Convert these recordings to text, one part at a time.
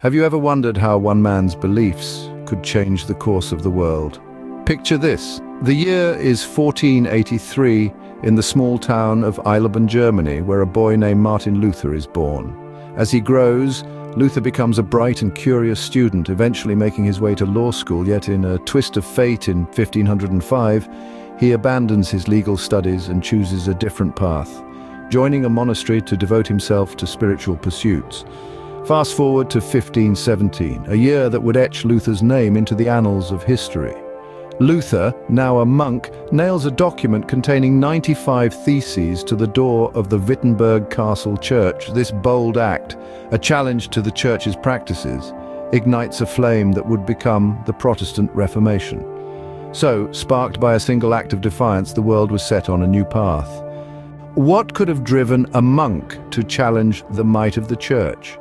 Have you ever wondered how one man's beliefs could change the course of the world? Picture this. The year is 1483 in the small town of Eisleben, Germany, where a boy named Martin Luther is born. As he grows, Luther becomes a bright and curious student, eventually making his way to law school, yet in a twist of fate in 1505, he abandons his legal studies and chooses a different path, joining a monastery to devote himself to spiritual pursuits. Fast forward to 1517, a year that would etch Luther's name into the annals of history. Luther, now a monk, nails a document containing 95 theses to the door of the Wittenberg Castle Church. This bold act, a challenge to the church's practices, ignites a flame that would become the Protestant Reformation. So, sparked by a single act of defiance, the world was set on a new path. What could have driven a monk to challenge the might of the church?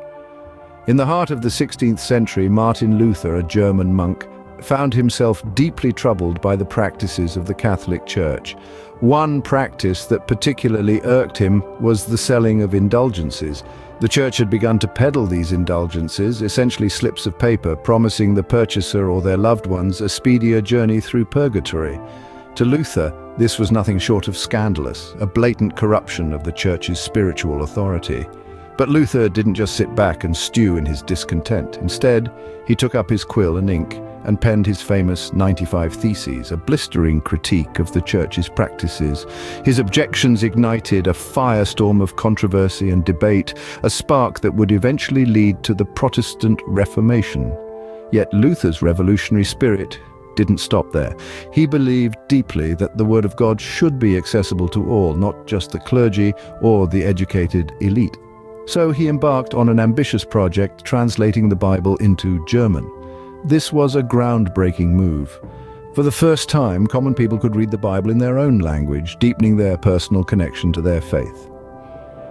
In the heart of the 16th century, Martin Luther, a German monk, found himself deeply troubled by the practices of the Catholic Church. One practice that particularly irked him was the selling of indulgences. The church had begun to peddle these indulgences, essentially slips of paper promising the purchaser or their loved ones a speedier journey through purgatory. To Luther, this was nothing short of scandalous, a blatant corruption of the church's spiritual authority. But Luther didn't just sit back and stew in his discontent. Instead, he took up his quill and ink and penned his famous 95 Theses, a blistering critique of the church's practices. His objections ignited a firestorm of controversy and debate, a spark that would eventually lead to the Protestant Reformation. Yet Luther's revolutionary spirit didn't stop there. He believed deeply that the Word of God should be accessible to all, not just the clergy or the educated elite. So he embarked on an ambitious project translating the Bible into German. This was a groundbreaking move. For the first time, common people could read the Bible in their own language, deepening their personal connection to their faith.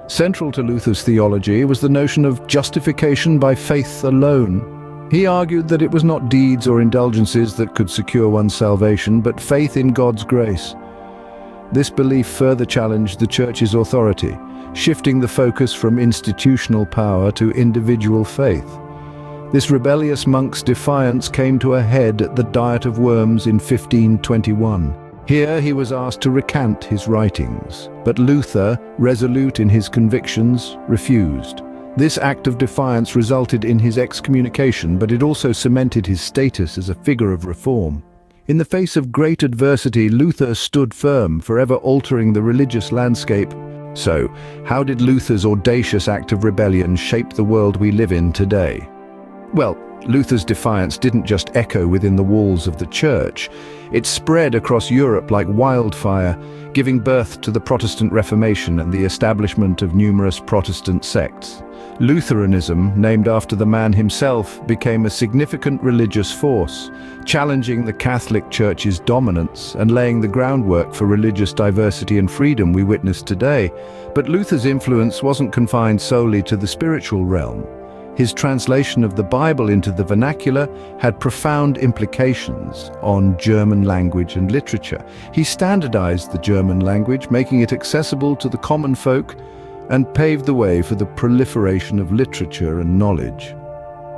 Central to Luther's theology was the notion of justification by faith alone. He argued that it was not deeds or indulgences that could secure one's salvation, but faith in God's grace. This belief further challenged the Church's authority, shifting the focus from institutional power to individual faith. This rebellious monk's defiance came to a head at the Diet of Worms in 1521. Here he was asked to recant his writings, but Luther, resolute in his convictions, refused. This act of defiance resulted in his excommunication, but it also cemented his status as a figure of reform. In the face of great adversity, Luther stood firm, forever altering the religious landscape. So, how did Luther's audacious act of rebellion shape the world we live in today? Well, Luther's defiance didn't just echo within the walls of the church. It spread across Europe like wildfire, giving birth to the Protestant Reformation and the establishment of numerous Protestant sects. Lutheranism, named after the man himself, became a significant religious force, challenging the Catholic Church's dominance and laying the groundwork for religious diversity and freedom we witness today. But Luther's influence wasn't confined solely to the spiritual realm. His translation of the Bible into the vernacular had profound implications on German language and literature. He standardized the German language, making it accessible to the common folk, and paved the way for the proliferation of literature and knowledge.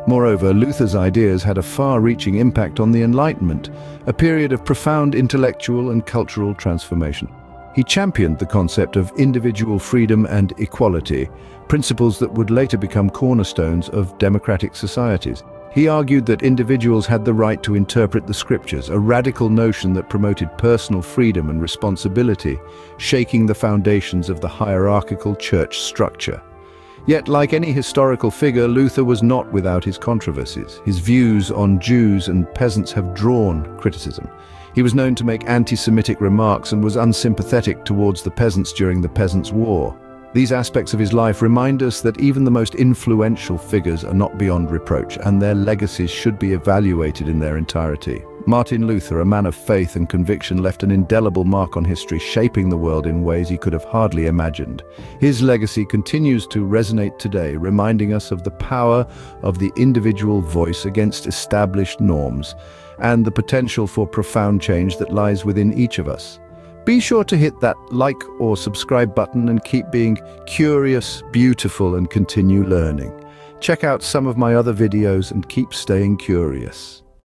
Moreover, Luther's ideas had a far-reaching impact on the Enlightenment, a period of profound intellectual and cultural transformation. He championed the concept of individual freedom and equality, principles that would later become cornerstones of democratic societies. He argued that individuals had the right to interpret the scriptures, a radical notion that promoted personal freedom and responsibility, shaking the foundations of the hierarchical church structure. Yet, like any historical figure, Luther was not without his controversies. His views on Jews and peasants have drawn criticism. He was known to make anti-Semitic remarks and was unsympathetic towards the peasants during the Peasants' War. These aspects of his life remind us that even the most influential figures are not beyond reproach, and their legacies should be evaluated in their entirety. Martin Luther, a man of faith and conviction, left an indelible mark on history, shaping the world in ways he could have hardly imagined. His legacy continues to resonate today, reminding us of the power of the individual voice against established norms, and the potential for profound change that lies within each of us. Be sure to hit that like or subscribe button and keep being curious, beautiful, and continue learning. Check out some of my other videos and keep staying curious.